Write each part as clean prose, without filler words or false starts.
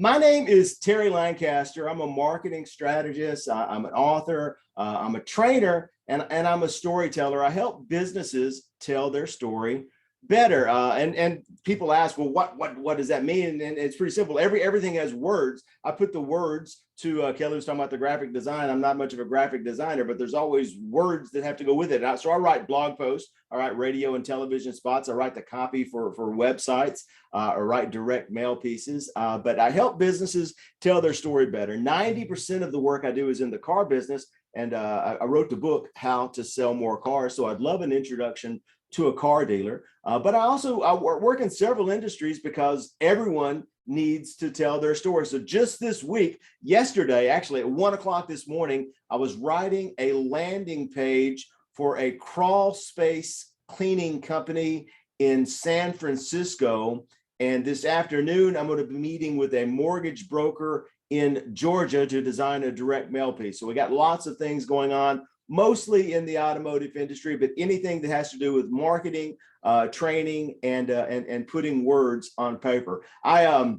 My name is Terry Lancaster. I'm a marketing strategist. I'm an author. I'm a trainer, and I'm a storyteller. I help businesses tell their story better. And people ask, well, what does that mean? And it's pretty simple. Everything has words. I put the words to Kelli was talking about the graphic design. I'm not much of a graphic designer, but there's always words that have to go with it. So I write blog posts. I write radio and television spots. I write the copy for websites. Or write direct mail pieces. But I help businesses tell their story better. 90% of the work I do is in the car business. And I wrote the book, How to Sell More Cars. So I'd love an introduction to a car dealer. But I work in several industries because everyone needs to tell their story. So just this week, yesterday, actually at 1:00 this morning, I was writing a landing page for a crawl space cleaning company in San Francisco. And this afternoon, I'm going to be meeting with a mortgage broker in Georgia to design a direct mail piece. So we got lots of things going on, mostly in the automotive industry, but anything that has to do with marketing, training, and putting words on paper. I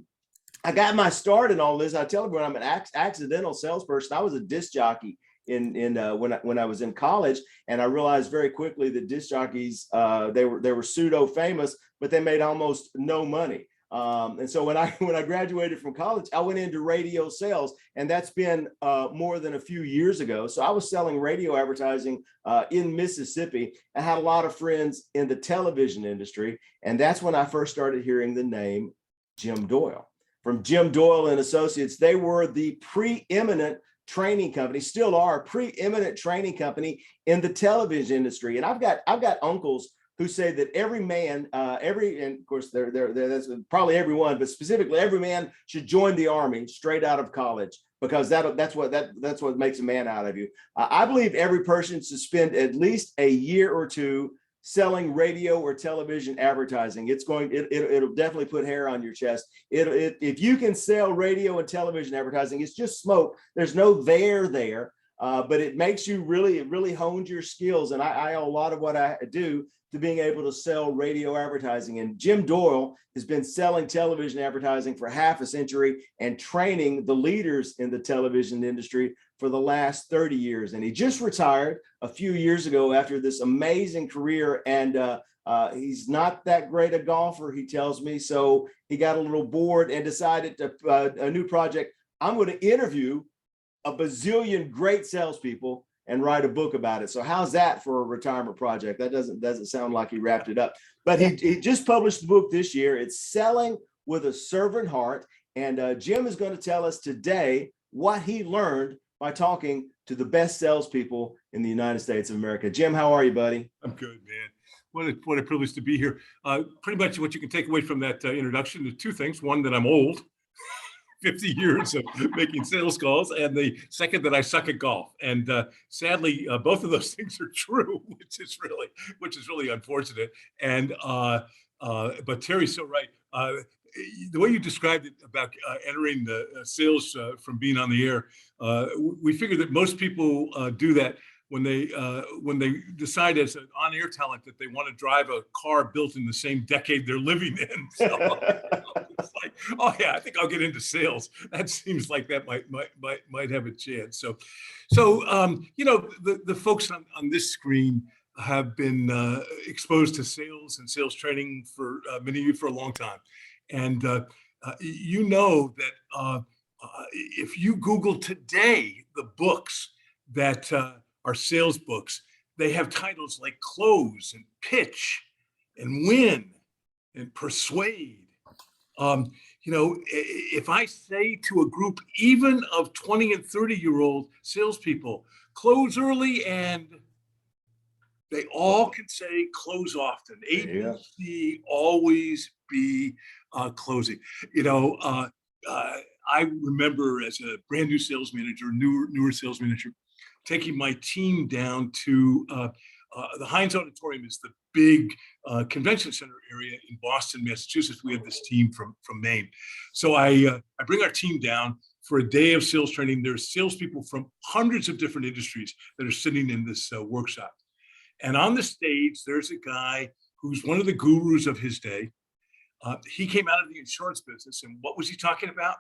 got my start in all this. I tell everyone I'm an accidental salesperson. I was a disc jockey when I was in college, and I realized very quickly that disc jockeys they were pseudo famous, but they made almost no money. And so when I graduated from college, I went into radio sales, and that's been more than a few years ago. So I was selling radio advertising in Mississippi. I had a lot of friends in the television industry, and that's when I first started hearing the name Jim Doyle. From Jim Doyle and Associates. They were the preeminent training company, still are a preeminent training company in the television industry. And I've got uncles who say that every man, and of course that's probably everyone, but specifically every man should join the Army straight out of college, because that's what makes a man out of you. I believe every person should spend at least a year or two selling radio or television advertising. It'll definitely put hair on your chest. If you can sell radio and television advertising, it's just smoke. There's no there, but it makes you it really hones your skills. And I owe a lot of what I do to being able to sell radio advertising. And Jim Doyle has been selling television advertising for half a century and training the leaders in the television industry for the last 30 years. And he just retired a few years ago after this amazing career. And he's not that great a golfer, he tells me. So he got a little bored and decided a new project. I'm going to interview a bazillion great salespeople and write a book about it. So how's that for a retirement project? That doesn't sound like he wrapped it up. But he just published the book this year. It's Selling with a Servant Heart. And Jim is going to tell us today what he learned by talking to the best salespeople in the United States of America. Jim, how are you, buddy? I'm good, man. What a privilege to be here. Pretty much what you can take away from that introduction is two things. One, that I'm old, 50 years of making sales calls, and the second, that I suck at golf. And sadly, both of those things are true, which is really unfortunate. And but Terry's so right. The way you described it about entering the sales from being on the air, we figure that most people do that when they decide as an on-air talent that they want to drive a car built in the same decade they're living in. So it's like, oh yeah, I think I'll get into sales. That seems like that might have a chance. So the folks on this screen have been exposed to sales and sales training for many of you for a long time. And you know that if you Google today the books that are sales books, they have titles like Close and Pitch and Win and Persuade. If I say to a group even of 20 and 30-year-old salespeople, close early, and they all can say close often. ABC, always be closing. I remember as a brand new sales manager, newer sales manager, taking my team down to the Heinz Auditorium is the big convention center area in Boston, Massachusetts. We have this team from Maine. So I bring our team down for a day of sales training. There's salespeople from hundreds of different industries that are sitting in this workshop. And on the stage, there's a guy who's one of the gurus of his day. He came out of the insurance business. And what was he talking about?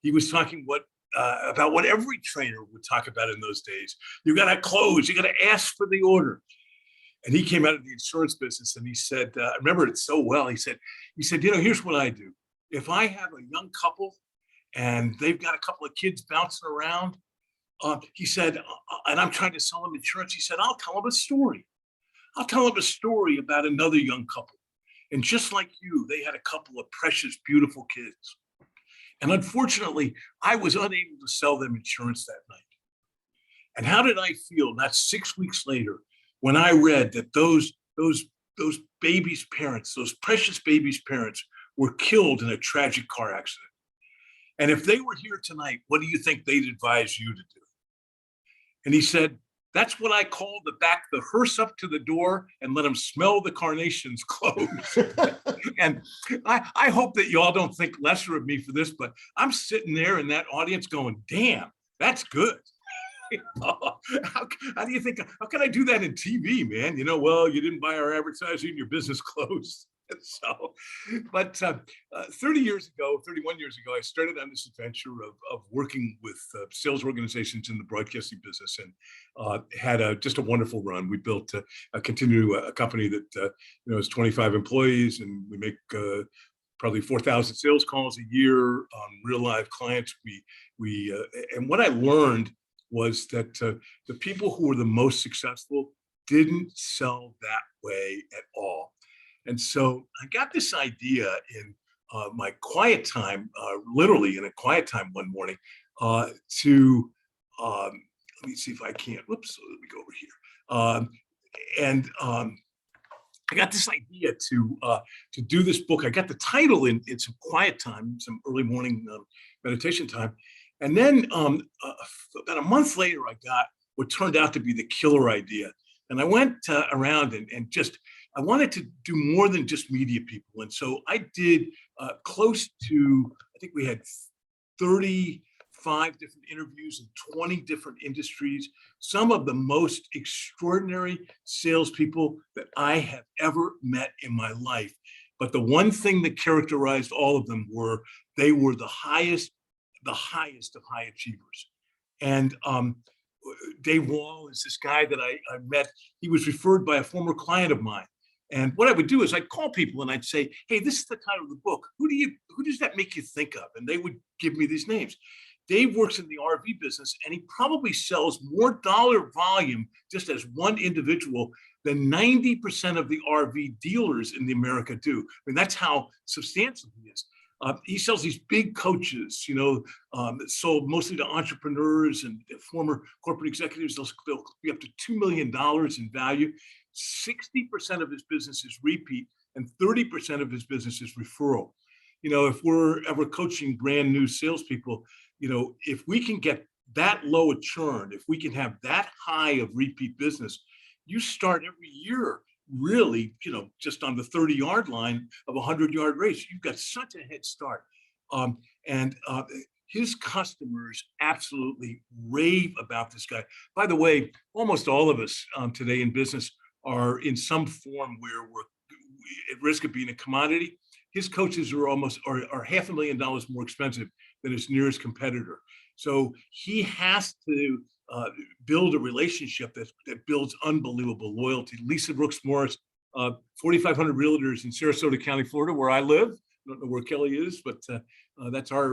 he was talking about what every trainer would talk about in those days. You got to close, you got to ask for the order. And he came out of the insurance business and he said, I remember it so well. He said, here's what I do. If I have a young couple and they've got a couple of kids bouncing around, he said, and I'm trying to sell them insurance, he said, I'll tell them a story. I'll tell them a story about another young couple. And just like you, they had a couple of precious, beautiful kids. And unfortunately, I was unable to sell them insurance that night. And how did I feel? Not 6 weeks later, when I read that those babies' parents, those precious babies' parents, were killed in a tragic car accident. And if they were here tonight, what do you think they'd advise you to do? And he said, that's what I call to back the hearse up to the door and let them smell the carnations close. And I hope that you all don't think lesser of me for this, but I'm sitting there in that audience going, damn, that's good. How do you think, how can I do that in TV, man? Well, you didn't buy our advertising, your business closed. So, but 31 years ago, I started on this adventure of working with sales organizations in the broadcasting business, and had just a wonderful run. We built a company that has 25 employees, and we make probably 4,000 sales calls a year on real live clients. And what I learned was that the people who were the most successful didn't sell that way at all. And so I got this idea in my quiet time, literally in a quiet time one morning, to let me see if I can. Whoops, let me go over here. I got this idea to do this book. I got the title in some quiet time, some early morning meditation time. And then about a month later, I got what turned out to be the killer idea. And I went around and I wanted to do more than just media people. And so I did close to, I think we had 35 different interviews in 20 different industries, some of the most extraordinary salespeople that I have ever met in my life. But the one thing that characterized all of them were they were the highest of high achievers. And Dave Wall is this guy that I met. He was referred by a former client of mine. And what I would do is I'd call people and I'd say, hey, this is the title of the book. Who does that make you think of? And they would give me these names. Dave works in the RV business, and he probably sells more dollar volume just as one individual than 90% of the RV dealers in America do. I mean, that's how substantial he is. He sells these big coaches, that sold mostly to entrepreneurs and former corporate executives. They'll be up to $2 million in value. 60% of his business is repeat, and 30% of his business is referral. If we're ever coaching brand new salespeople, if we can get that low a churn, if we can have that high of repeat business, you start every year really, just on the 30-yard line of a 100-yard race. You've got such a head start. His customers absolutely rave about this guy. By the way, almost all of us today in business are in some form where we're at risk of being a commodity. His coaches are $500,000 more expensive than his nearest competitor. So he has to build a relationship that builds unbelievable loyalty. Lisa Brooks Morris, 4,500 realtors in Sarasota County, Florida, where I live. I don't know where Kelli is, but that's our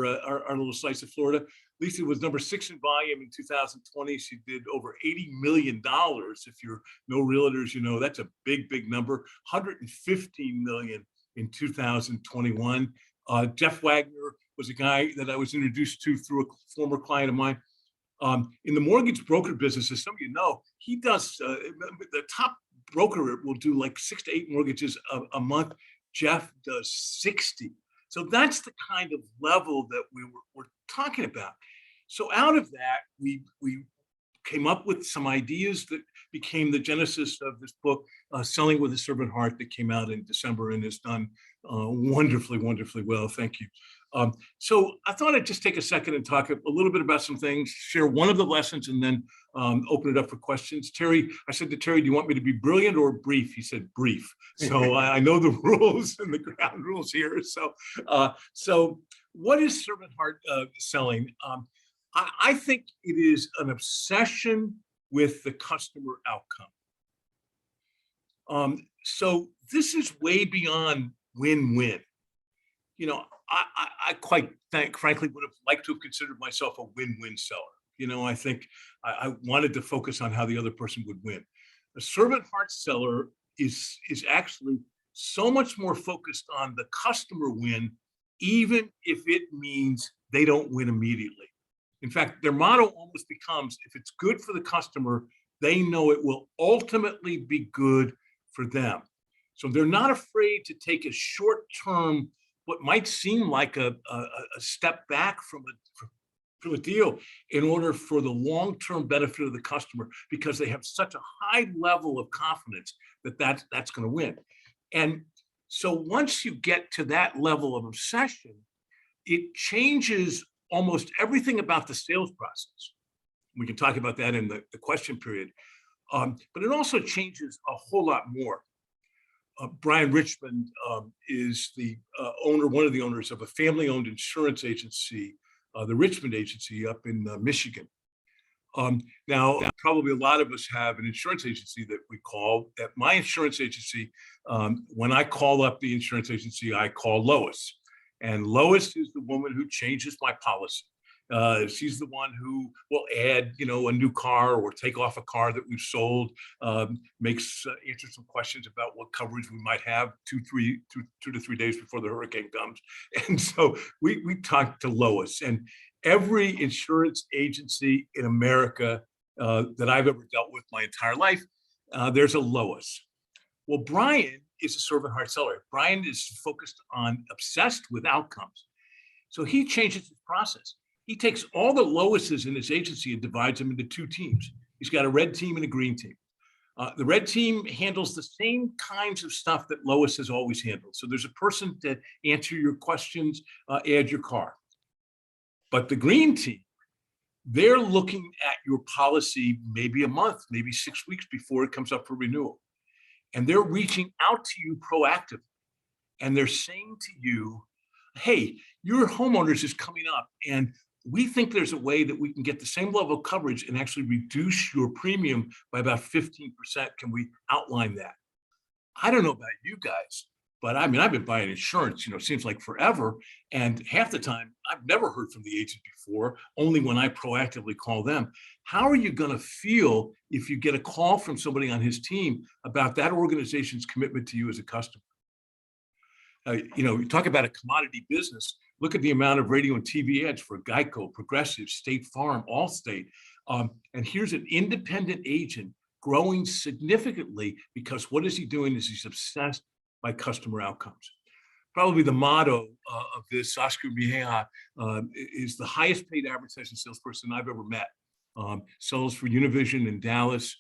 little slice of Florida. Lisa was number 6 in volume in 2020. She did over $80 million. If you're no realtors, that's a big, big number. 115 million in 2021. Jeff Wagner was a guy that I was introduced to through a former client of mine. In the mortgage broker business, as some of you know, he does, the top broker will do like 6 to 8 mortgages a month. Jeff does 60. So that's the kind of level that we're talking about. So out of that, we came up with some ideas that became the genesis of this book, Selling with a Servant Heart, that came out in December and is done wonderfully, wonderfully well. Thank you. So I thought I'd just take a second and talk a little bit about some things, share one of the lessons, and then open it up for questions. Terry, I said to Terry, do you want me to be brilliant or brief? He said brief. So I know the rules and the ground rules here. So what is servant heart selling? I think it is an obsession with the customer outcome. So this is way beyond win-win. You know, I quite frankly would have liked to have considered myself a win-win seller. You know, I think I wanted to focus on how the other person would win. A servant heart seller is actually so much more focused on the customer win, even if it means they don't win immediately. In fact, their motto almost becomes, if it's good for the customer, they know it will ultimately be good for them. So they're not afraid to take a short-term, what might seem like a step back from a deal in order for the long-term benefit of the customer, because they have such a high level of confidence that that's going to win. And so once you get to that level of obsession, it changes almost everything about the sales process. We can talk about that in the question period. But it also changes a whole lot more. Brian Richmond is the owner, one of the owners of a family-owned insurance agency, the Richmond Agency up in Michigan. Now, probably a lot of us have an insurance agency that we call. At my insurance agency, when I call up the insurance agency, I call Lois. And Lois is the woman who changes my policy. She's the one who will add, you know, a new car or take off a car that we've sold, answer some questions about what coverage we might have 2 to 3 days before the hurricane comes. And so we talk to Lois, and every insurance agency in America that I've ever dealt with my entire life, there's a Lois. Well, Brian is a servant heart seller. Brian is focused on, obsessed with outcomes. So he changes his process. He takes all the Loises in his agency and divides them into 2 teams. He's got a red team and a green team. The red team handles the same kinds of stuff that Lois has always handled. So there's a person to answer your questions, add your car. But the green team, they're looking at your policy maybe a month, maybe 6 weeks before it comes up for renewal. And they're reaching out to you proactively. And they're saying to you, hey, your homeowners is coming up, and we think there's a way that we can get the same level of coverage and actually reduce your premium by about 15%. Can we outline that? I don't know about you guys, but I mean, I've been buying insurance, you know, seems like forever. And half the time I've never heard from the agent before, only when I proactively call them. How are you going to feel if you get a call from somebody on his team about that organization's commitment to you as a customer? You know, you talk about a commodity business. Look at the amount of radio and TV ads for Geico, Progressive, State Farm, Allstate. And here's an independent agent growing significantly because what is he doing is he's obsessed by customer outcomes. Probably the motto of this, Oscar Mejia, is the highest paid advertising salesperson I've ever met. Sells for Univision in Dallas.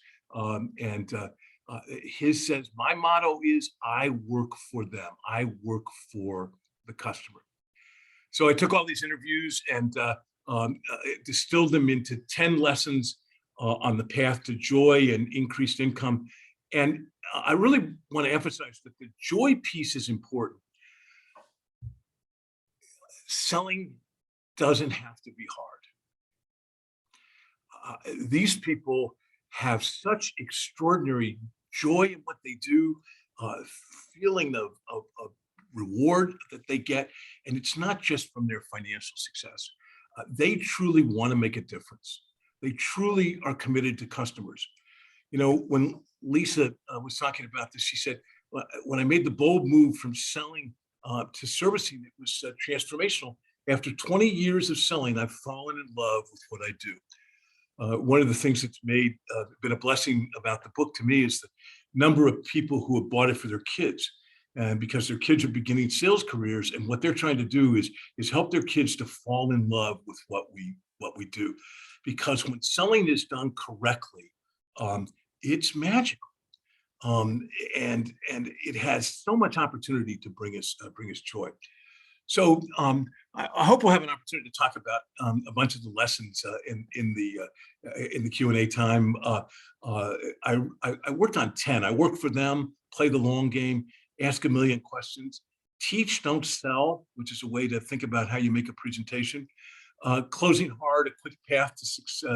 His says, my motto is, I work for them. I work for the customer. So I took all these interviews and distilled them into 10 lessons on the path to joy and increased income. And I really want to emphasize that the joy piece is important. Selling doesn't have to be hard. These people have such extraordinary joy in what they do, feeling of reward that they get. And it's not just from their financial success. They truly want to make a difference. They truly are committed to customers. You know, when Lisa was talking about this, she said, when I made the bold move from selling to servicing, it was transformational. After 20 years of selling, I've fallen in love with what I do. One of the things that's been a blessing about the book to me is the number of people who have bought it for their kids, and because their kids are beginning sales careers, and what they're trying to do is help their kids to fall in love with what we do. Because when selling is done correctly, it's magical, and it has so much opportunity to bring us joy. So I hope we'll have an opportunity to talk about a bunch of the lessons in the Q&A time. I worked on 10. I work for them, play the long game, ask a million questions. teach, don't sell, which is a way to think about how you make a presentation. Closing hard, a quick path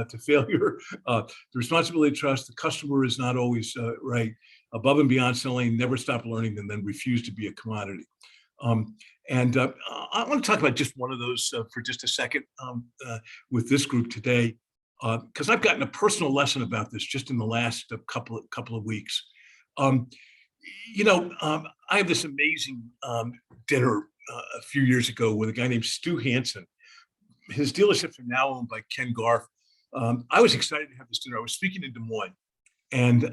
to failure. The responsibility to trust, the customer is not always right. Above and beyond selling, never stop learning, and then refuse to be a commodity. I want to talk about just one of those for just a second with this group today, because I've gotten a personal lesson about this just in the last couple of weeks. I have this amazing dinner a few years ago with a guy named Stu Hansen. His dealerships are now owned by Ken Garf. I was excited to have this dinner. I was speaking in Des Moines, and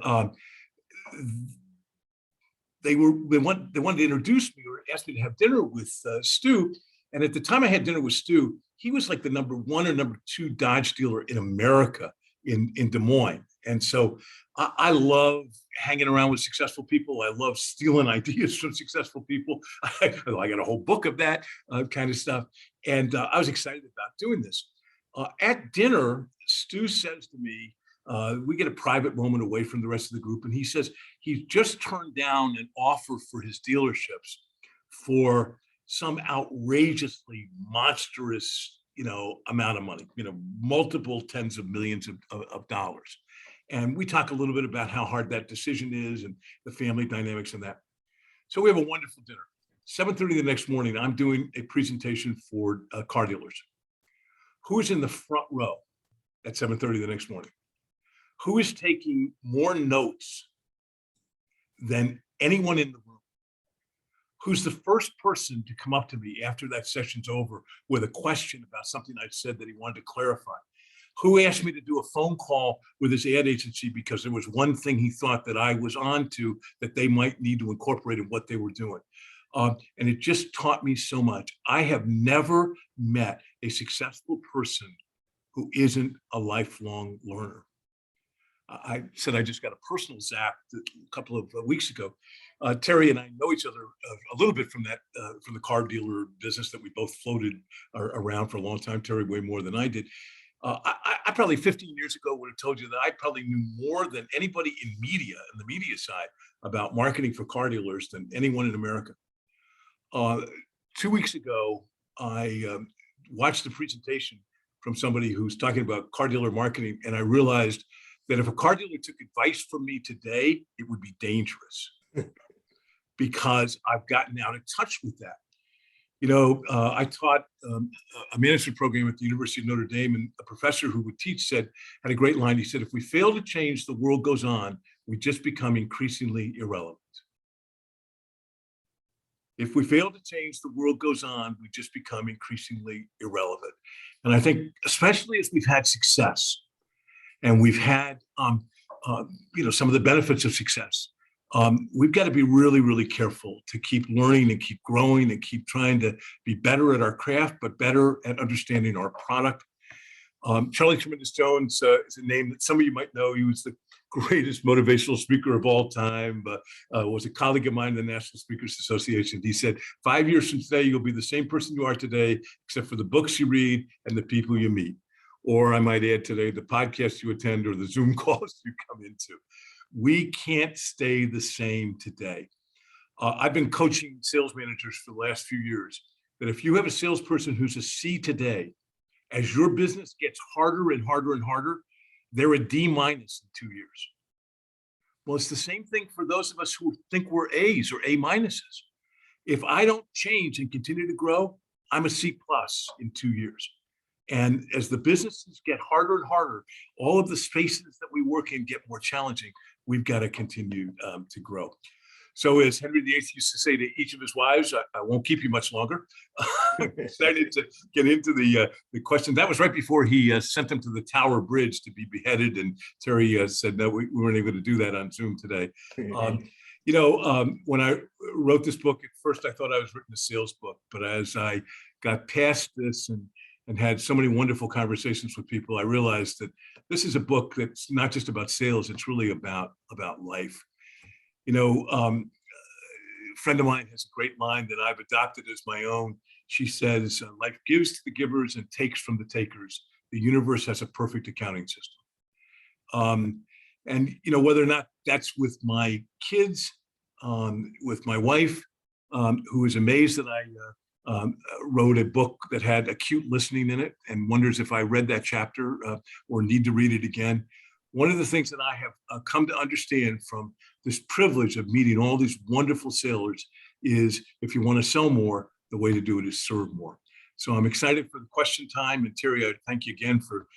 they wanted to introduce me or ask me to have dinner with Stu. And at the time I had dinner with Stu, he was like the number 1 or number 2 Dodge dealer in America in Des Moines. And so I love hanging around with successful people. I love stealing ideas from successful people. I got a whole book of that kind of stuff. And I was excited about doing this. At dinner, Stu says to me, we get a private moment away from the rest of the group. And he says he's just turned down an offer for his dealerships for some outrageously monstrous, amount of money, multiple tens of millions of dollars. And we talk a little bit about how hard that decision is and the family dynamics and that. So we have a wonderful dinner. 7:30 the next morning, I'm doing a presentation for car dealers. Who's in the front row at 7:30 the next morning? Who is taking more notes than anyone in the room? Who's the first person to come up to me after that session's over with a question about something I'd said that he wanted to clarify? Who asked me to do a phone call with his ad agency because there was one thing he thought that I was on to that they might need to incorporate in what they were doing? And it just taught me so much. I have never met a successful person who isn't a lifelong learner. I said I just got a personal zap a couple of weeks ago. Terry and I know each other a little bit from the car dealer business that we both floated around for a long time. Terry way more than I did. I probably 15 years ago would have told you that I probably knew more than anybody in the media side, about marketing for car dealers than anyone in America. 2 weeks ago, I watched a presentation from somebody who's talking about car dealer marketing, and I realized that if a car dealer took advice from me today, it would be dangerous because I've gotten out of touch with that. I taught a management program at the University of Notre Dame, and a professor who would teach had a great line. He said, if we fail to change, the world goes on. We just become increasingly irrelevant. If we fail to change, the world goes on. We just become increasingly irrelevant. And I think, especially as we've had success and we've had, some of the benefits of success, we've got to be really, really careful to keep learning and keep growing and keep trying to be better at our craft, but better at understanding our product. Charlie Tremendous Jones is a name that some of you might know. He was the greatest motivational speaker of all time, was a colleague of mine in the National Speakers Association. He said, 5 years from today, you'll be the same person you are today, except for the books you read and the people you meet. Or I might add today, the podcasts you attend or the Zoom calls you come into. We can't stay the same today. I've been coaching sales managers for the last few years, that if you have a salesperson who's a C today, as your business gets harder and harder and harder, they're a D- in 2 years. Well, it's the same thing for those of us who think we're A's or A-. If I don't change and continue to grow, I'm a C+ in 2 years. And as the businesses get harder and harder, all of the spaces that we work in get more challenging. We've got to continue to grow. So as Henry VIII used to say to each of his wives, I won't keep you much longer. I'm excited to get into the question. That was right before he sent them to the Tower Bridge to be beheaded. And Terry said, no, we weren't able to do that on Zoom today. When I wrote this book, at first I thought I was writing a sales book. But as I got past this and had so many wonderful conversations with people, I realized that this is a book that's not just about sales, it's really about life. A friend of mine has a great line that I've adopted as my own. She says, life gives to the givers and takes from the takers. The universe has a perfect accounting system. Whether or not that's with my kids, with my wife, who is amazed that I wrote a book that had acute listening in it and wonders if I read that chapter or need to read it again. One of the things that I have come to understand from this privilege of meeting all these wonderful sailors is if you want to sell more, the way to do it is serve more. So I'm excited for the question time. And Terry, I thank you again for,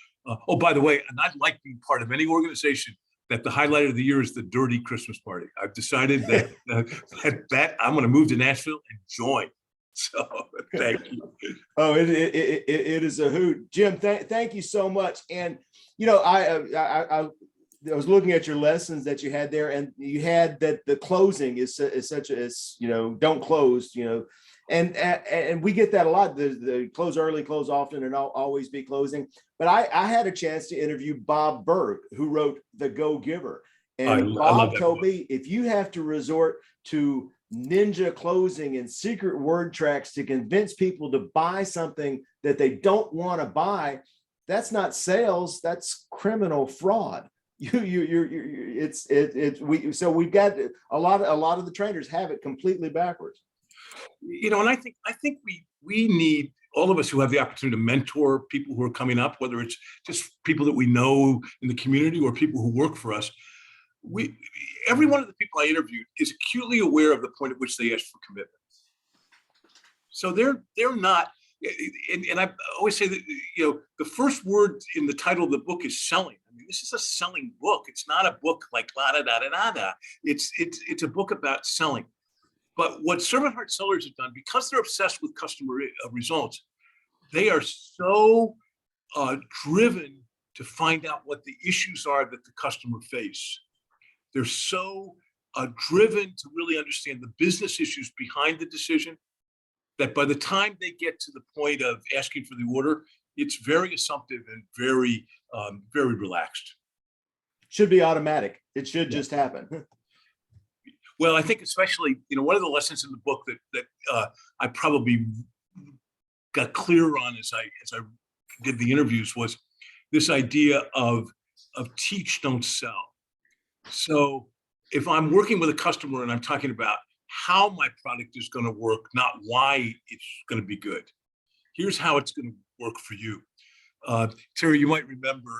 oh, by the way, and I'd like being part of any organization that the highlight of the year is the dirty Christmas party. I've decided that, that I'm going to move to Nashville and join. So thank you. Oh, it is a hoot. Jim, thank you so much. And, you know, I was looking at your lessons that you had there, and you had that the closing is such as, you know, don't close, you know, and we get that a lot. The close early, close often, and always be closing. But I had a chance to interview Bob Berg, who wrote The Go-Giver. And Bob told me if you have to resort to ninja closing and secret word tracks to convince people to buy something that they don't want to buy, that's not sales, that's criminal fraud. So we've got a lot of the trainers have it completely backwards. You know, and I think we need, all of us who have the opportunity to mentor people who are coming up, whether it's just people that we know in the community or people who work for us. Every one of the people I interviewed is acutely aware of the point at which they ask for commitment. So they're not, and I always say that, you know, the first word in the title of the book is selling. I mean, this is a selling book. It's not a book like la da da da da. It's a book about selling. But what Servant Heart Sellers have done, because they're obsessed with customer results, they are so driven to find out what the issues are that the customer face. They're so driven to really understand the business issues behind the decision that by the time they get to the point of asking for the order, it's very assumptive and very, very relaxed. Should be automatic. It should just happen. Well, I think especially, you know, one of the lessons in the book that I probably got clearer on as I did the interviews was this idea of teach, don't sell. So if I'm working with a customer and I'm talking about how my product is going to work, not why it's going to be good, here's how it's going to work for you. Terry, you might remember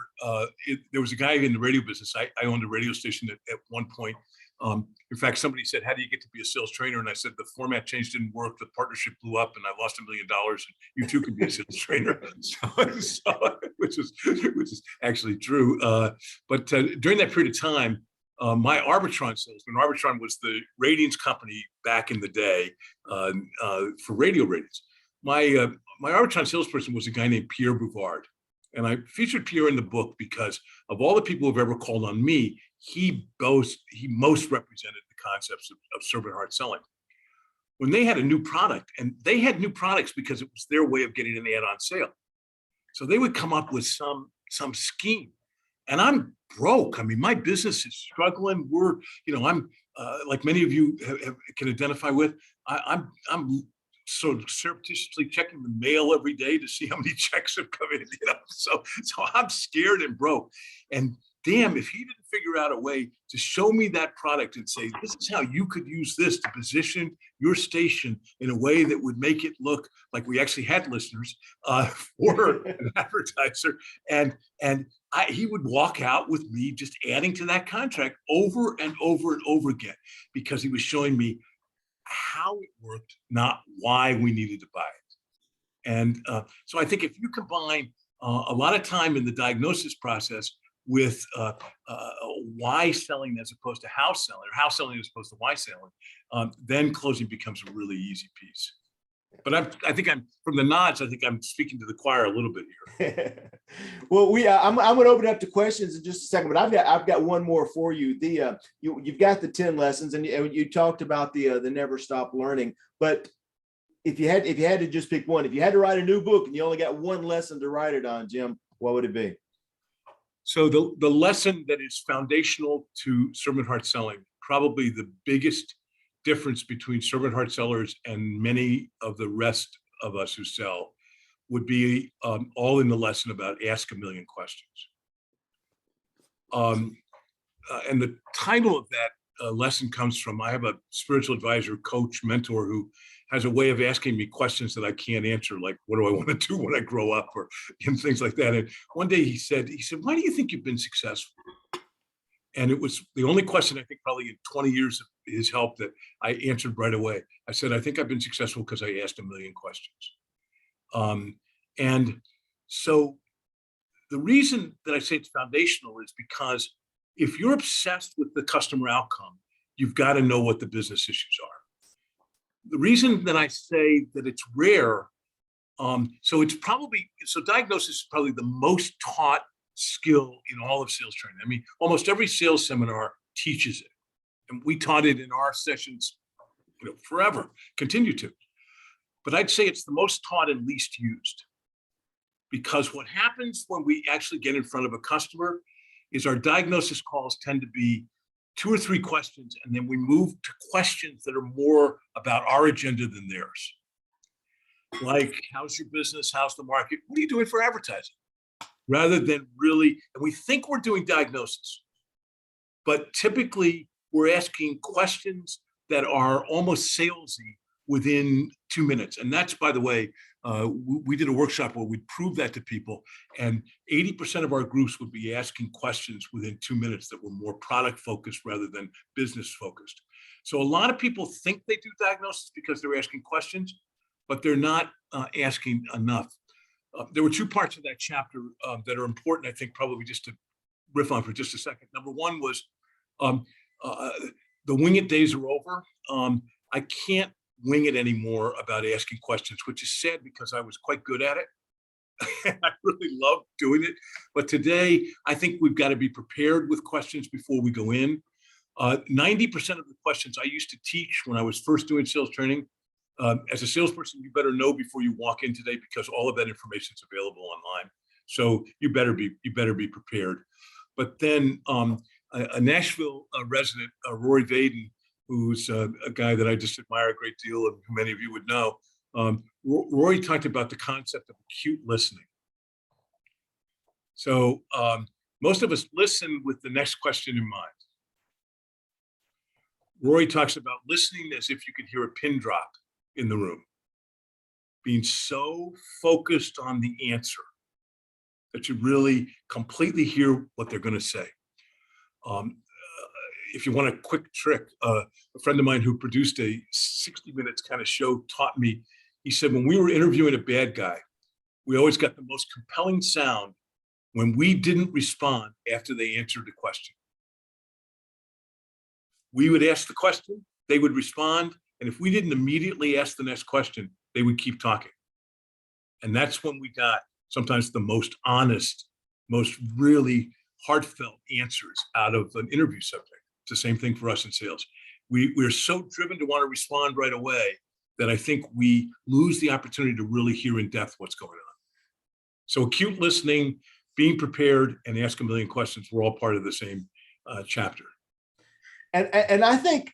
there was a guy in the radio business. I owned a radio station at one point. In fact, somebody said, how do you get to be a sales trainer? And I said, the format change didn't work. The partnership blew up and I lost $1 million. And you too can be a sales trainer. Which is actually true. But during that period of time, my Arbitron salesman, Arbitron was the ratings company back in the day for radio ratings. My Arbitron salesperson was a guy named Pierre Bouvard. And I featured Pierre in the book because of all the people who've ever called on me, he most represented the concepts of servant heart selling. When they had a new product, and they had new products because it was their way of getting an add-on sale. So they would come up with some scheme. And I'm broke. I mean, my business is struggling. I'm like many of you can identify with. I'm sort of surreptitiously checking the mail every day to see how many checks have come in. You know, so I'm scared and broke. And damn, if he didn't figure out a way to show me that product and say, this is how you could use this to position your station in a way that would make it look like we actually had listeners for an advertiser. And he would walk out with me just adding to that contract over and over and over again, because he was showing me how it worked, not why we needed to buy it. And so I think if you combine a lot of time in the diagnosis process with why selling as opposed to how selling, or how selling as opposed to why selling, then closing becomes a really easy piece. But I think I'm from the nods. I think I'm speaking to the choir a little bit here. Well, I'm going to open up to questions in just a second, but I've got one more for you. You've got the 10 lessons, and you talked about the never stop learning. But if you had to just pick one, if you had to write a new book and you only got one lesson to write it on, Jim, what would it be? So the lesson that is foundational to servant heart selling, probably the biggest difference between servant heart sellers and many of the rest of us who sell, would be all in the lesson about ask a million questions. And the title of lesson comes from, I have a spiritual advisor, coach, mentor who has a way of asking me questions that I can't answer, like, what do I want to do when I grow up, or things like that. And one day he said, why do you think you've been successful? And it was the only question, I think, probably in 20 years of his help, that I answered right away. I said, I think I've been successful because I asked a million questions. And so the reason that I say it's foundational is because if you're obsessed with the customer outcome, you've got to know what the business issues are. The reason that I say that it's rare, so diagnosis is probably the most taught skill in all of sales training. I mean, almost every sales seminar teaches it. And we taught it in our sessions, forever, continue to. But I'd say it's the most taught and least used. Because what happens when we actually get in front of a customer is our diagnosis calls tend to be 2 or 3 questions, and then we move to questions that are more about our agenda than theirs. Like, how's your business? How's the market? What are you doing for advertising? Rather than really, and we think we're doing diagnosis, but typically we're asking questions that are almost salesy within 2 minutes. And that's, by the way, we did a workshop where we proved that to people, and 80% of our groups would be asking questions within 2 minutes that were more product focused rather than business focused. So a lot of people think they do diagnosis because they're asking questions, but they're not asking enough. There were 2 parts of that chapter that are important, I think, probably just to riff on for just a second. Number one was the wing it days are over. I can't wing it anymore about asking questions, which is sad because I was quite good at it. I really loved doing it. But today, I think we've got to be prepared with questions before we go in. 90% of the questions I used to teach when I was first doing sales training, as a salesperson, you better know before you walk in today, because all of that information is available online. So you better be prepared. But then a Nashville resident, Roy Vaden, who's a guy that I just admire a great deal, and who many of you would know. Roy talked about the concept of acute listening. So most of us listen with the next question in mind. Roy talks about listening as if you could hear a pin drop in the room, being so focused on the answer that you really completely hear what they're going to say. If you want a quick trick, a friend of mine who produced a 60 minutes kind of show taught me, he said, when we were interviewing a bad guy, we always got the most compelling sound when we didn't respond after they answered the question. We would ask the question, they would respond, and if we didn't immediately ask the next question, they would keep talking. And that's when we got sometimes the most honest, most really heartfelt answers out of an interview subject. It's the same thing for us in sales. We're so driven to want to respond right away that I think we lose the opportunity to really hear in depth what's going on. So acute listening, being prepared, and ask a million questions were all part of the same chapter. And I think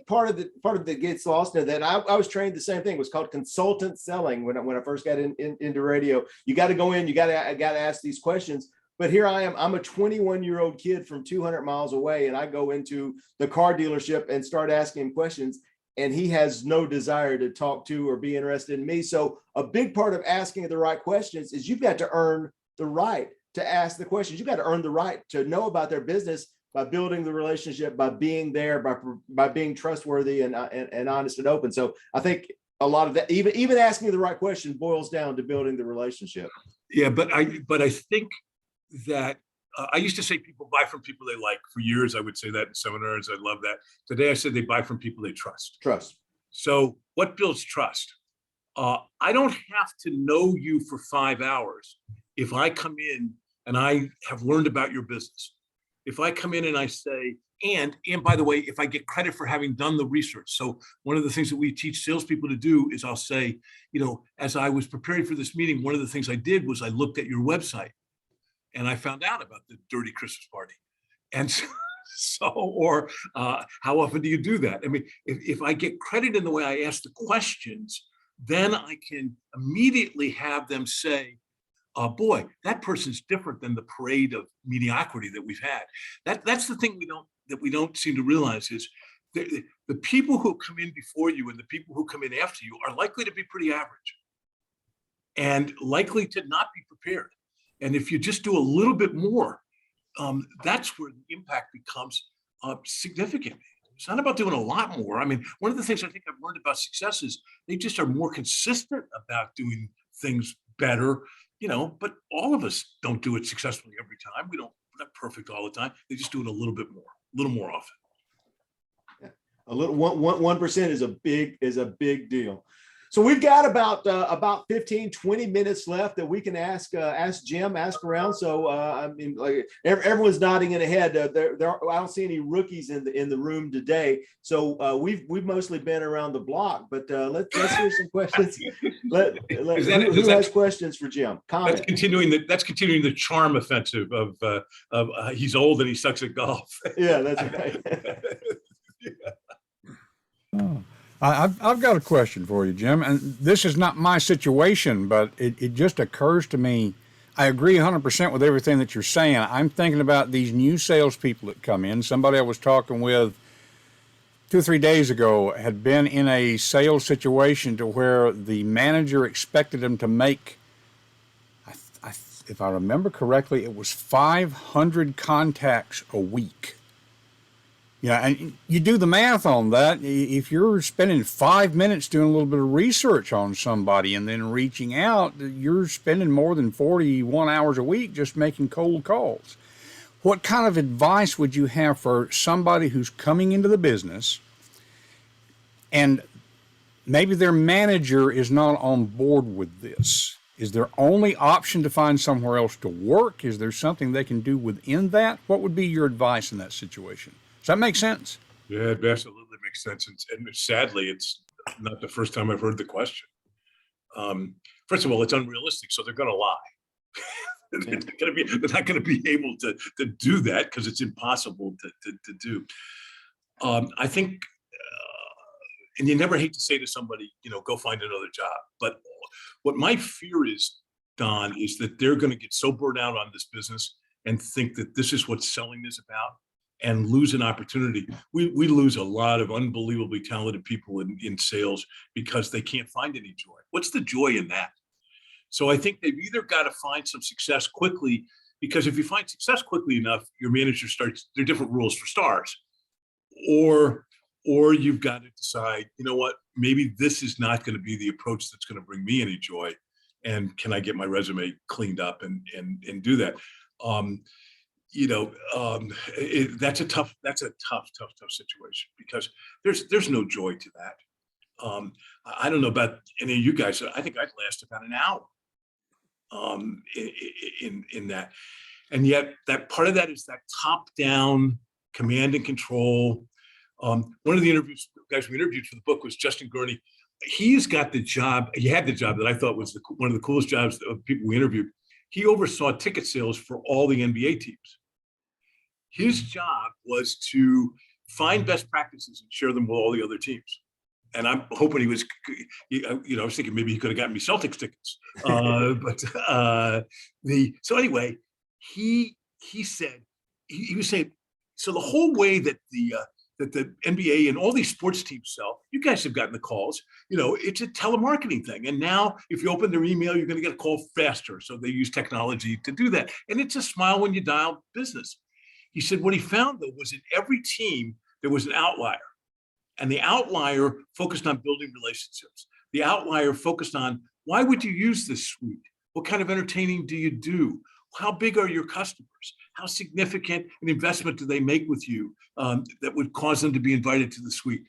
part of the gets lost in that. I was trained the same thing. It was called consultant selling when I first got into radio. You got to go in, you got to ask these questions. But here I am, I'm a 21-year-old kid from 200 miles away, and I go into the car dealership and start asking him questions, and he has no desire to talk to or be interested in me. So a big part of asking the right questions is you've got to earn the right to ask the questions. You've got to earn the right to know about their business by building the relationship, by being there, by being trustworthy and honest and open. So I think a lot of that, even asking the right question, boils down to building the relationship. Yeah, but I think that I used to say people buy from people they like. For years, I would say that in seminars. I love that. Today, I said they buy from people they trust. Trust. So what builds trust? I don't have to know you for 5 hours if I come in and I have learned about your business. If I come in and I say, and by the way, if I get credit for having done the research. So one of the things that we teach salespeople to do is I'll say, as I was preparing for this meeting, one of the things I did was I looked at your website and I found out about the dirty Christmas party. And so how often do you do that? I mean, if I get credit in the way I ask the questions, then I can immediately have them say, boy, that person's different than the parade of mediocrity that we've had. That's the thing that we don't seem to realize is the people who come in before you and the people who come in after you are likely to be pretty average and likely to not be prepared. And if you just do a little bit more, that's where the impact becomes significant. It's not about doing a lot more. I mean, one of the things I think I've learned about success is they just are more consistent about doing things better, but all of us don't do it successfully every time. We're not perfect all the time. They just do it a little more often. Yeah. A little 1% is a big deal. So we've got about 15, 20 minutes left that we can ask Jim, ask around. So I mean, like everyone's nodding in ahead. I don't see any rookies in the room today. So we've mostly been around the block. But let's hear some questions. Who has questions for Jim? Comment. That's continuing the charm offensive of he's old and he sucks at golf. Yeah, that's right. Oh. I've got a question for you, Jim, and this is not my situation, but it just occurs to me. I agree 100% with everything that you're saying. I'm thinking about these new salespeople that come in. Somebody I was talking with 2 or 3 days ago had been in a sales situation to where the manager expected them to make, if I remember correctly, it was 500 contacts a week. Yeah, and you do the math on that. If you're spending 5 minutes doing a little bit of research on somebody and then reaching out, you're spending more than 41 hours a week just making cold calls. What kind of advice would you have for somebody who's coming into the business and maybe their manager is not on board with this? Is their only option to find somewhere else to work? Is there something they can do within that? What would be your advice in that situation? Does that make sense? Yeah, it absolutely makes sense. And sadly, it's not the first time I've heard the question. First of all, it's unrealistic, so they're going to lie. They're not going to be able to do that because it's impossible to do. I think, and you never hate to say to somebody, go find another job. But what my fear is, Donn, is that they're going to get so burned out on this business and think that this is what selling is about, and lose an opportunity. We lose a lot of unbelievably talented people in sales because they can't find any joy. What's the joy in that? So I think they've either got to find some success quickly, because if you find success quickly enough, your manager starts, there are different rules for stars, or you've got to decide, what, maybe this is not going to be the approach that's going to bring me any joy. And can I get my resume cleaned up and do that? That's a tough situation because there's no joy to that. I don't know about any of you guys. I think I'd last about an hour in that. And yet that part of that is that top down command and control. One of the guys we interviewed for the book was Justin Gurney. He's got the job. He had the job that I thought was one of the coolest jobs of people we interviewed. He oversaw ticket sales for all the NBA teams. His job was to find best practices and share them with all the other teams. And I'm hoping he was, I was thinking maybe he could have gotten me Celtics tickets. So anyway, he said, he was saying, so the whole way that the NBA and all these sports teams sell, you guys have gotten the calls, it's a telemarketing thing. And now if you open their email, you're going to get a call faster. So they use technology to do that. And it's a smile when you dial business. He said what he found, though, was in every team, there was an outlier. And the outlier focused on building relationships. The outlier focused on, why would you use this suite? What kind of entertaining do you do? How big are your customers? How significant an investment do they make with you that would cause them to be invited to the suite?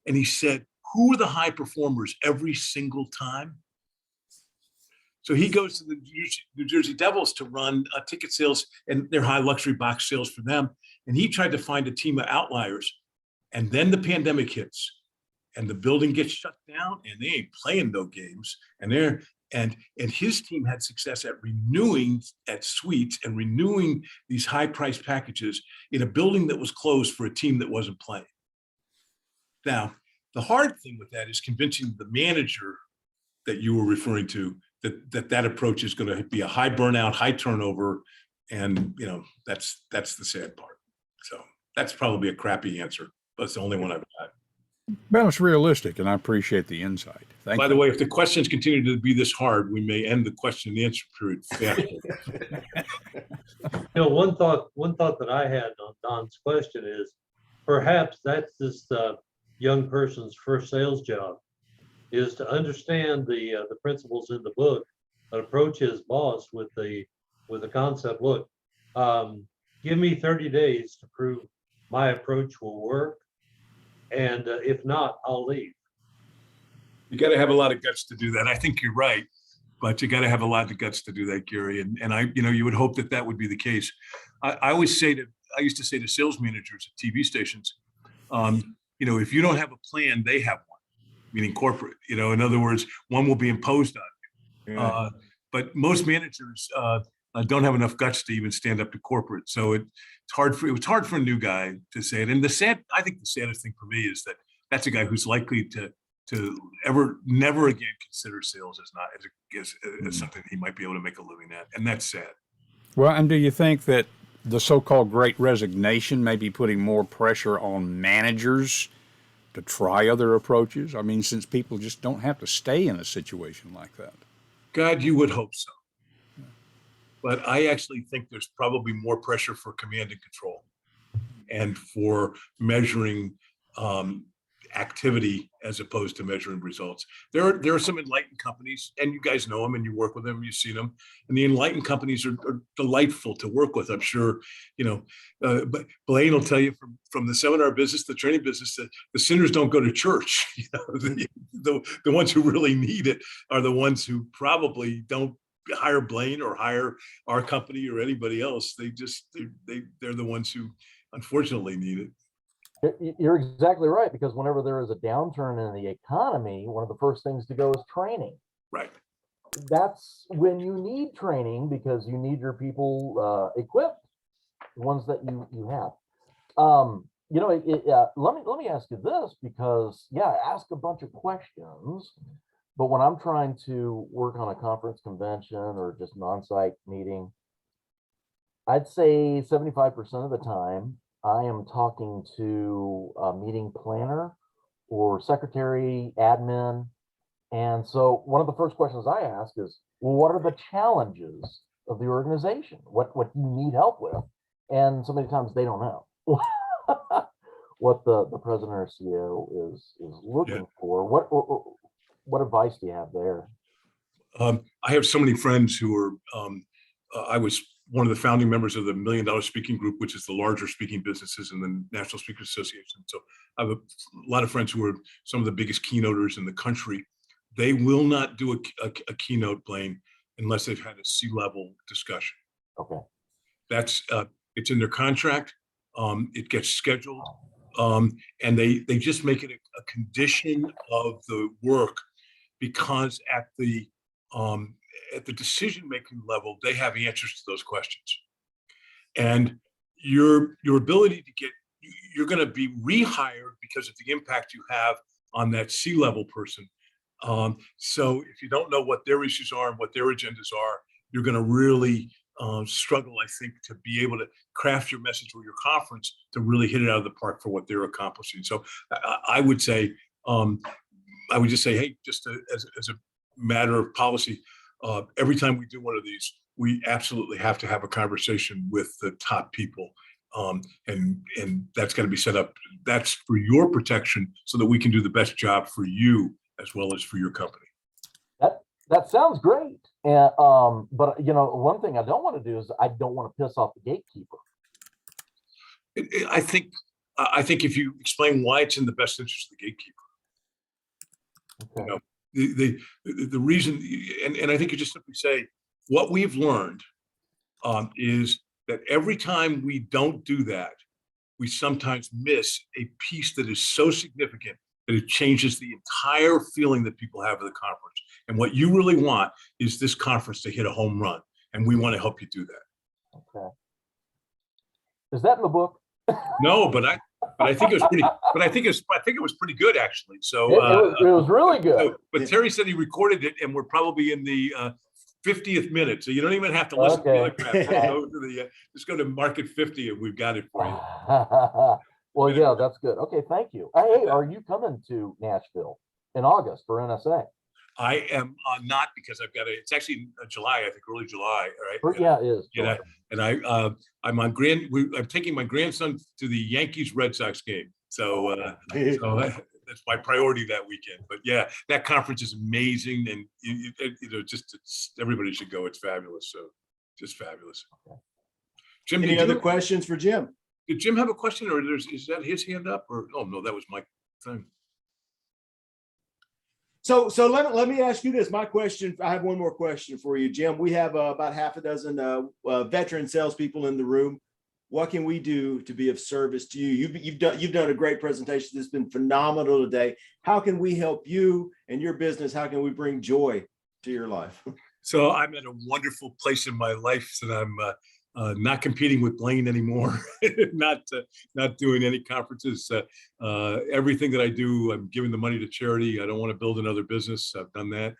And he said, who are the high performers every single time? So he goes to the New Jersey Devils to run ticket sales and their high luxury box sales for them. And he tried to find a team of outliers. And then the pandemic hits and the building gets shut down and they ain't playing no games. And his team had success at renewing at suites and renewing these high priced packages in a building that was closed for a team that wasn't playing. Now, the hard thing with that is convincing the manager that you were referring to that approach is going to be a high burnout, high turnover. And, that's the sad part. So That's probably a crappy answer. That's the only one I've got. Well, it's realistic, and I appreciate the insight. Thank By you. the way, if the questions continue to be this hard, we may end the question and answer period faster. One thought that I had on Don's question is perhaps that's this young person's first sales job, is to understand the principles in the book, but approach his boss with the concept. Look, give me 30 days to prove my approach will work, and if not, I'll leave. You got to have a lot of guts to do that. I think you're right, but you got to have a lot of guts to do that, Gary. And I, you would hope that would be the case. I used to say to sales managers at TV stations, if you don't have a plan, they have one, meaning corporate. In other words, one will be imposed on you. Yeah. But most managers don't have enough guts to even stand up to corporate. So it was hard for a new guy to say it. And I think the saddest thing for me is that that's a guy who's likely to never again consider sales as something he might be able to make a living at. And that's sad. Well, and do you think that the so-called Great Resignation may be putting more pressure on managers to try other approaches? I mean, since people just don't have to stay in a situation like that. God, you would hope so. But I actually think there's probably more pressure for command and control and for measuring activity as opposed to measuring results. There are some enlightened companies, and you guys know them and you work with them, you've seen them, and the enlightened companies are delightful to work with. I'm sure, but Blaine will tell you from the seminar business, the training business, that the sinners don't go to church. The ones who really need it are the ones who probably don't hire Blaine or hire our company or anybody else. They're the ones who unfortunately need it. You're exactly right, because whenever there is a downturn in the economy, one of the first things to go is training. Right. That's when you need training, because you need your people equipped, the ones that you have. Let me ask you this, because ask a bunch of questions, but when I'm trying to work on a conference, convention, or just an on-site meeting, I'd say 75% of the time I am talking to a meeting planner or secretary, admin. And so one of the first questions I ask is, well, what are the challenges of the organization? What do you need help with? And so many times they don't know what the president or CEO is looking for. What advice do you have there? I have so many friends who are, I was one of the founding members of the $1 Million Speaking Group, which is the larger speaking businesses in the National Speakers Association. So I have a lot of friends who are some of the biggest keynoters in the country. They will not do a keynote, Blaine, unless they've had a C-level discussion. Okay. That's it's in their contract. It gets scheduled, and they just make it a condition of the work, because at the decision-making level, they have answers to those questions. And your ability to you're going to be rehired because of the impact you have on that C-level person. So if you don't know what their issues are and what their agendas are, you're going to really struggle, I think, to be able to craft your message or your conference to really hit it out of the park for what they're accomplishing. So I would say, hey, just as a matter of policy, every time we do one of these, we absolutely have to have a conversation with the top people. And that's going to be set up. That's for your protection, so that we can do the best job for you as well as for your company. That sounds great. And but one thing I don't want to do is I don't want to piss off the gatekeeper. I think if you explain why it's in the best interest of the gatekeeper, Okay. The reason, and I think you just simply say, what we've learned is that every time we don't do that, we sometimes miss a piece that is so significant that it changes the entire feeling that people have of the conference. And what you really want is this conference to hit a home run, and we want to help you do that. Okay. Is that in the book? No, but I think it was pretty. But I think it was pretty good, actually. So it was really good. But Terry said he recorded it, and we're probably in the 50th minute. So you don't even have to listen to the other crap. Just Okay. go to the, just go to market 50 and we've got it for you. Well, yeah, that's good. Okay, thank you. Hey, are you coming to Nashville in August for NSA? I am not, because I've got a, it's actually July, I think early July, right? Yeah, it is. Yeah, and I'm on I'm taking my grandson to the Yankees Red Sox game. So, that's my priority that weekend. But yeah, that conference is amazing, and everybody should go. It's fabulous. So, just fabulous. Okay. Jim, Any other questions for Jim? Did Jim have a question, or is that his hand up? Or oh no, that was my thing. So let me ask you this. My question, I have one more question for you, Jim. We have about half a dozen veteran salespeople in the room. What can we do to be of service to you? You've done a great presentation. It's been phenomenal today. How can we help you and your business? How can we bring joy to your life? So I'm at a wonderful place in my life that I'm not competing with Blaine anymore, not doing any conferences. Everything that I do, I'm giving the money to charity. I don't want to build another business. I've done that.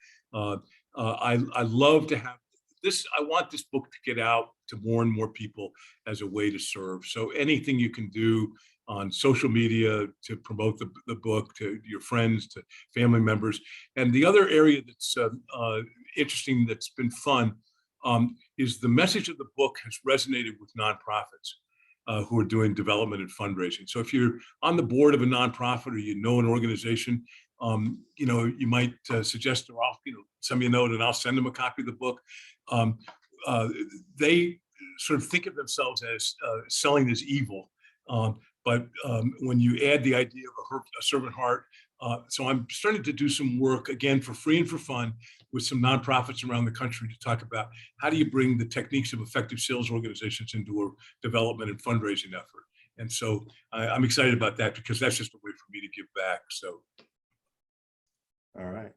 I love to have this. I want this book to get out to more and more people as a way to serve. So anything you can do on social media to promote the book to your friends, to family members. And the other area that's interesting, that's been fun, is the message of the book has resonated with nonprofits who are doing development and fundraising. So if you're on the board of a nonprofit, or you know an organization, you might suggest, or I'll send me a note and I'll send them a copy of the book. They sort of think of themselves as selling as evil, but when you add the idea of a servant heart, so I'm starting to do some work, again, for free and for fun, with some nonprofits around the country to talk about how do you bring the techniques of effective sales organizations into a development and fundraising effort. And so I'm excited about that, because that's just a way for me to give back. So. All right.